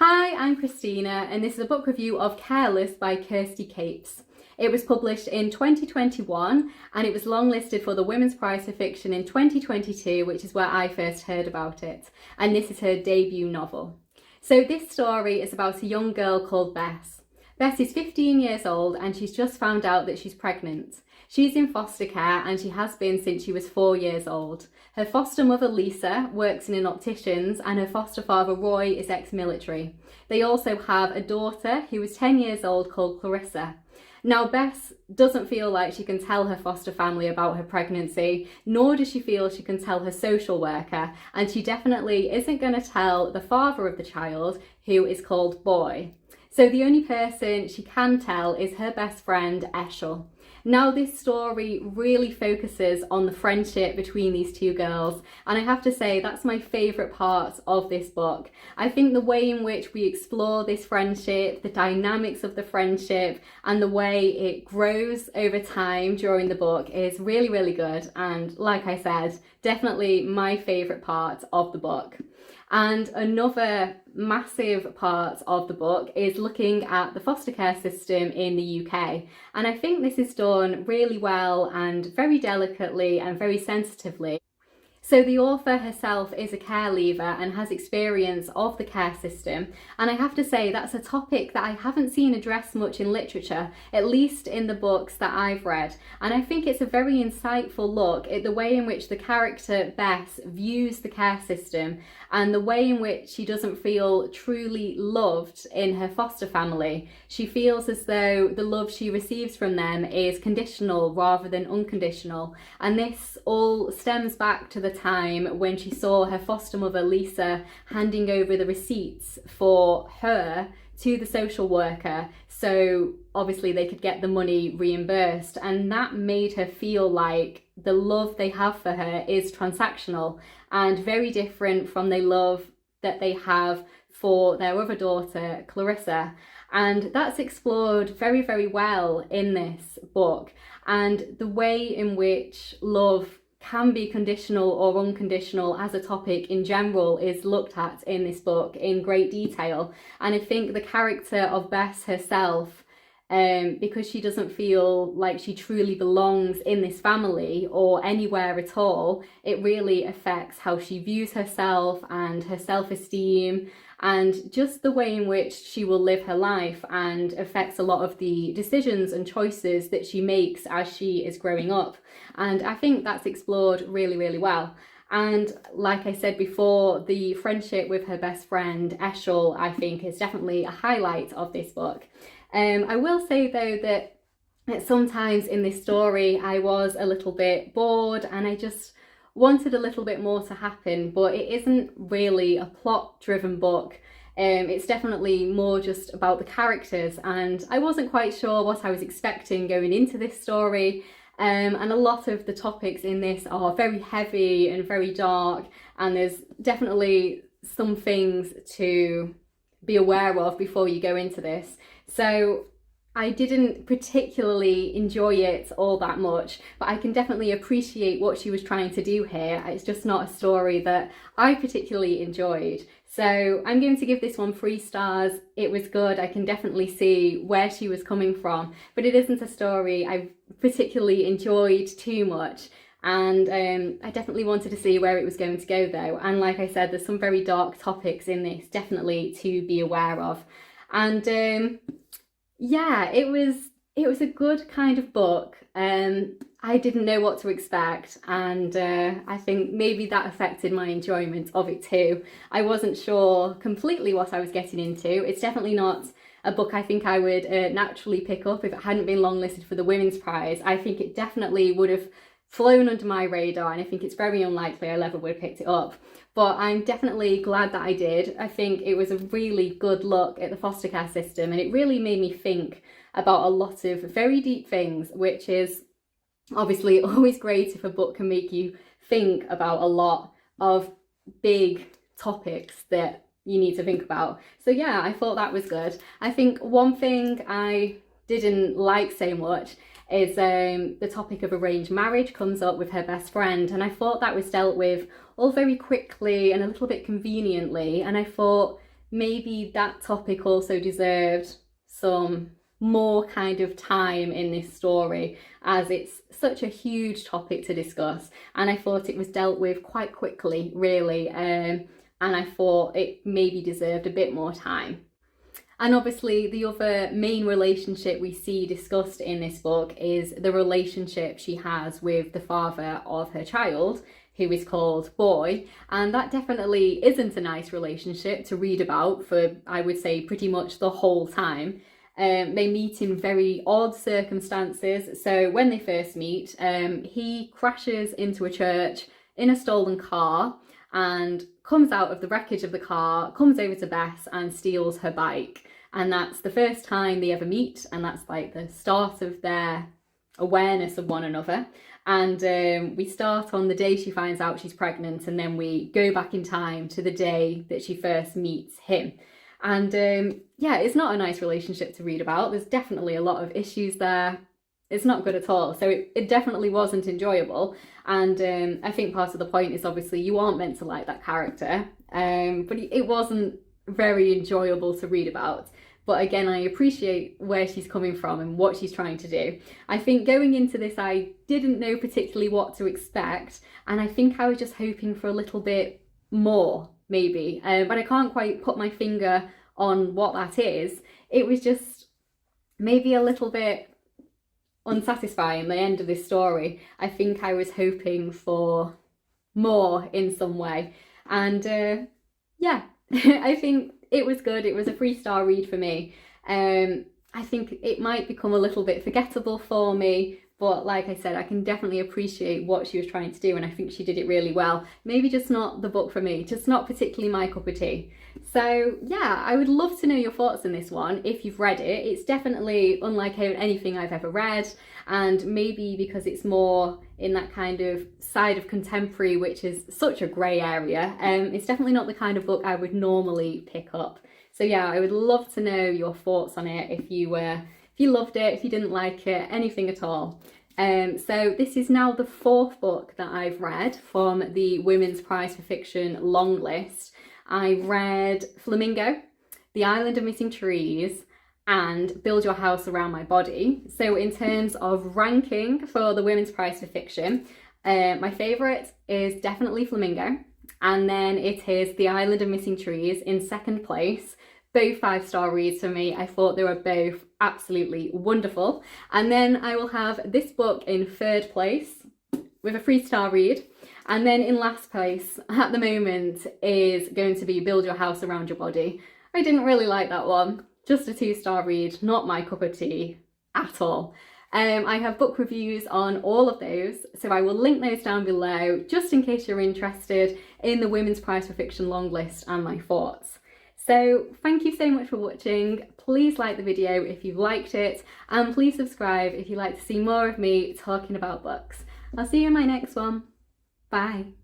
Hi, I'm Christina and this is a book review of Careless by Kirsty Capes. It was published in 2021 and it was longlisted for the Women's Prize for Fiction in 2022, which is where I first heard about it. And this is her debut novel. So this story is about a young girl called Bess. Bess is 15 years old and she's just found out that she's pregnant. She's in foster care and she has been since she was 4 years old. Her foster mother Lisa works in an optician's and her foster father Roy is ex-military. They also have a daughter who is 10 years old called Clarissa. Now Bess doesn't feel like she can tell her foster family about her pregnancy, nor does she feel she can tell her social worker, and she definitely isn't going to tell the father of the child, who is called Boy. So the only person she can tell is her best friend Eshel. Now this story really focuses on the friendship between these two girls, and I have to say that's my favourite part of this book. I think the way in which we explore this friendship, the dynamics of the friendship and the way it grows over time during the book is really, really good, and like I said, definitely my favourite part of the book. And another massive part of the book is looking at the foster care system in the UK. And I think this is done really well and very delicately and very sensitively. So the author herself is a care leaver and has experience of the care system, and I have to say that's a topic that I haven't seen addressed much in literature, at least in the books that I've read, and I think it's a very insightful look at the way in which the character Bess views the care system and the way in which she doesn't feel truly loved in her foster family. She feels as though the love she receives from them is conditional rather than unconditional, and this all stems back to the time when she saw her foster mother Lisa handing over the receipts for her to the social worker so obviously they could get the money reimbursed, and that made her feel like the love they have for her is transactional and very different from the love that they have for their other daughter Clarissa. And that's explored very, very well in this book, and the way in which love can be conditional or unconditional as a topic in general is looked at in this book in great detail. And I think the character of Bess herself, because she doesn't feel like she truly belongs in this family or anywhere at all, it really affects how she views herself and her self-esteem and just the way in which she will live her life, and affects a lot of the decisions and choices that she makes as she is growing up. And I think that's explored really, really well. And like I said before, the friendship with her best friend Eshel, I think, is definitely a highlight of this book. I will say though that sometimes in this story I was a little bit bored and I just wanted a little bit more to happen, but it isn't really a plot-driven book. It's definitely more just about the characters, and I wasn't quite sure what I was expecting going into this story. And a lot of the topics in this are very heavy and very dark, and there's definitely some things to be aware of before you go into this. So I didn't particularly enjoy it all that much, but I can definitely appreciate what she was trying to do here. It's just not a story that I particularly enjoyed. So I'm going to give this one 3 stars. It was good. I can definitely see where she was coming from, but it isn't a story I particularly enjoyed too much. And I definitely wanted to see where it was going to go though. And like I said, there's some very dark topics in this definitely to be aware of. And yeah, it was a good kind of book. I didn't know what to expect, and I think maybe that affected my enjoyment of it too. I wasn't sure completely what I was getting into. It's definitely not a book I think I would naturally pick up if it hadn't been longlisted for the Women's Prize. I think it definitely would have flown under my radar, and I think it's very unlikely I ever would have picked it up. But I'm definitely glad that I did. I think it was a really good look at the foster care system, and it really made me think about a lot of very deep things, which is obviously always great if a book can make you think about a lot of big topics that you need to think about. So yeah, I thought that was good. I think one thing I didn't like so much is the topic of arranged marriage comes up with her best friend, and I thought that was dealt with all very quickly and a little bit conveniently, and I thought maybe that topic also deserved some more kind of time in this story, as it's such a huge topic to discuss, and I thought it was dealt with quite quickly, really, and I thought it maybe deserved a bit more time. And obviously the other main relationship we see discussed in this book is the relationship she has with the father of her child, who is called Boy, and that definitely isn't a nice relationship to read about for, I would say, pretty much the whole time. They meet in very odd circumstances. So when they first meet, he crashes into a church in a stolen car and comes out of the wreckage of the car, comes over to Bess and steals her bike. And that's the first time they ever meet, and that's like the start of their awareness of one another. And we start on the day she finds out she's pregnant, and then we go back in time to the day that she first meets him. And yeah, it's not a nice relationship to read about. There's definitely a lot of issues there. It's not good at all. So it definitely wasn't enjoyable. And I think part of the point is obviously you aren't meant to like that character, but it wasn't very enjoyable to read about. But again, I appreciate where she's coming from and what she's trying to do. I think going into this, I didn't know particularly what to expect, and I think I was just hoping for a little bit more, maybe, but I can't quite put my finger on what that is. It was just maybe a little bit unsatisfying, the end of this story. I think I was hoping for more in some way, and yeah, I think it was good. It was a 3-star read for me. I think it might become a little bit forgettable for me, but like I said, I can definitely appreciate what she was trying to do, and I think she did it really well. Maybe just not the book for me, just not particularly my cup of tea. So yeah, I would love to know your thoughts on this one if you've read it. It's definitely unlike anything I've ever read, and maybe because it's more in that kind of side of contemporary, which is such a grey area, it's definitely not the kind of book I would normally pick up. So yeah, I would love to know your thoughts on it, if you loved it, if you didn't like it, anything at all. So this is now the 4th book that I've read from the Women's Prize for Fiction long list. I read Flamingo, The Island of Missing Trees, and Build Your House Around My Body. So in terms of ranking for the Women's Prize for Fiction, my favourite is definitely Flamingo, and then it is The Island of Missing Trees in 2nd place. Both 5-star reads for me. I thought they were both absolutely wonderful. And then I will have this book in 3rd place with a 3-star read. And then in last place at the moment is going to be Build Your House Around Your Body. I didn't really like that one. Just a 2-star read, not my cup of tea at all. I have book reviews on all of those, so I will link those down below just in case you're interested in the Women's Prize for Fiction long list and my thoughts. So thank you so much for watching. Please like the video if you liked it, and please subscribe if you'd like to see more of me talking about books. I'll see you in my next one. Bye.